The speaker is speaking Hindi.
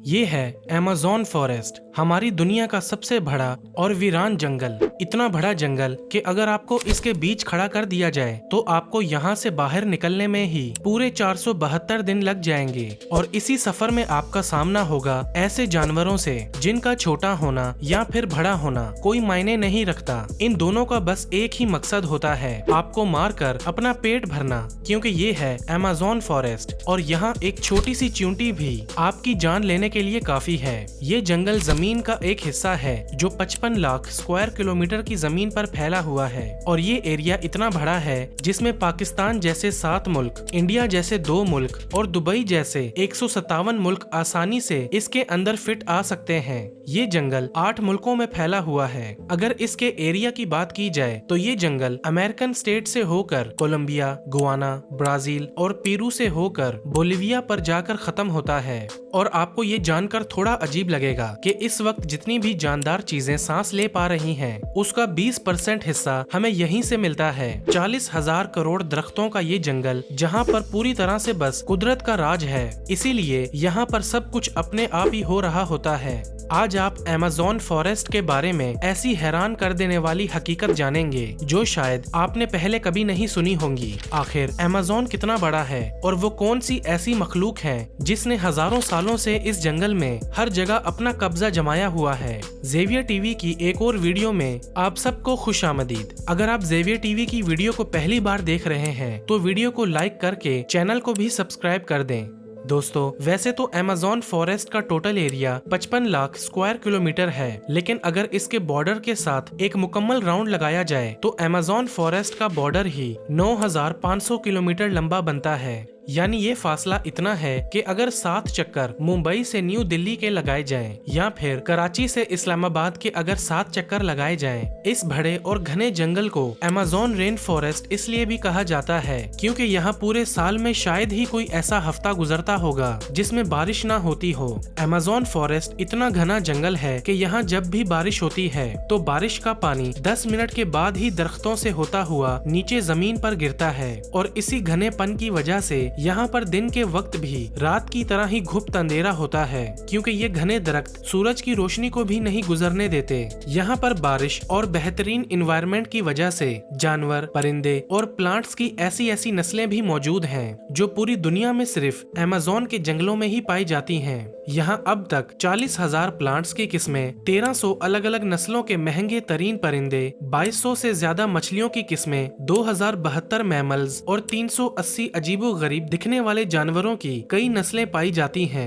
ये है अमेज़न फॉरेस्ट, हमारी दुनिया का सबसे बड़ा और वीरान जंगल। इतना बड़ा जंगल कि अगर आपको इसके बीच खड़ा कर दिया जाए तो आपको यहाँ से बाहर निकलने में ही पूरे 472 दिन लग जाएंगे। और इसी सफर में आपका सामना होगा ऐसे जानवरों से जिनका छोटा होना या फिर बड़ा होना कोई मायने नहीं रखता। इन दोनों का बस एक ही मकसद होता है, आपको मारकर अपना पेट भरना, क्योंकि ये है अमेज़न फॉरेस्ट और यहाँ एक छोटी सी चींटी भी आपकी जान लेने के लिए काफी है। ये जंगल जमीन का एक हिस्सा है जो 55 लाख स्क्वायर किलोमीटर की जमीन पर फैला हुआ है और ये एरिया इतना बड़ा है जिसमें पाकिस्तान जैसे 7 मुल्क, इंडिया जैसे 2 मुल्क और दुबई जैसे 157 मुल्क आसानी से इसके अंदर फिट आ सकते हैं। ये जंगल 8 मुल्कों में फैला हुआ है। अगर इसके एरिया की बात की जाए तो ये जंगल अमेरिकन स्टेट से होकर कोलंबिया, गुआना, ब्राजील और पेरू से होकर बोलिविया पर जाकर खत्म होता है। और आपको ये जानकर थोड़ा अजीब लगेगा कि इस वक्त जितनी भी जानदार चीजें सांस ले पा रही हैं, उसका 20% हिस्सा हमें यहीं से मिलता है। 40,000 करोड़ दरख्तों का ये जंगल जहाँ पर पूरी तरह से बस कुदरत का राज है, इसीलिए यहाँ पर सब कुछ अपने आप ही हो रहा होता है। आज आप अमेज़न फॉरेस्ट के बारे में ऐसी हैरान कर देने वाली हकीकत जानेंगे जो शायद आपने पहले कभी नहीं सुनी होंगी। आखिर अमेज़न कितना बड़ा है और वो कौन सी ऐसी मखलूक है जिसने हजारों सालों से इस जंगल में हर जगह अपना कब्जा जमाया हुआ है। ज़ेवियर टीवी की एक और वीडियो में आप सबको खुशामदीद। अगर आप ज़ेवियर टीवी की वीडियो को पहली बार देख रहे हैं तो वीडियो को लाइक करके चैनल को भी सब्सक्राइब कर दें। दोस्तों, वैसे तो अमेज़न फॉरेस्ट का total area 55 lakh square kilometre है, लेकिन अगर इसके बॉर्डर के साथ एक मुकम्मल राउंड लगाया जाए तो अमेज़न फॉरेस्ट का बॉर्डर ही 9,500 किलोमीटर लंबा बनता है। यानी ये फासला इतना है कि अगर 7 चक्कर मुंबई से न्यू दिल्ली के लगाए जाएं या फिर कराची से इस्लामाबाद के अगर 7 चक्कर लगाए जाएं, इस बड़े और घने जंगल को अमेज़न रेन फॉरेस्ट इसलिए भी कहा जाता है क्योंकि यहाँ पूरे साल में शायद ही कोई ऐसा हफ्ता गुजरता होगा जिसमें बारिश ना होती हो। अमेज़न फॉरेस्ट इतना घना जंगल है कि यहाँ जब भी बारिश होती है तो बारिश का पानी 10 मिनट के बाद ही दरख्तों से होता हुआ नीचे जमीन पर गिरता है और इसी घनेपन की वजह से यहाँ पर दिन के वक्त भी रात की तरह ही गुप्त अंधेरा होता है, क्योंकि ये घने दरख्त सूरज की रोशनी को भी नहीं गुजरने देते। यहाँ पर बारिश और बेहतरीन एनवायरनमेंट की वजह से जानवर, परिंदे और प्लांट्स की ऐसी ऐसी नस्लें भी मौजूद हैं जो पूरी दुनिया में सिर्फ अमेज़न के जंगलों में ही पाई जाती हैं। यहाँ अब तक 40,000 प्लांट्स की किस्में, 1300 अलग अलग नस्लों के महंगे तरीन परिंदे, 2200 से ज्यादा मछलियों की किस्में, 2072 मैमल्स और 380 अजीबो गरीब दिखने वाले जानवरों की कई नस्लें पाई जाती हैं।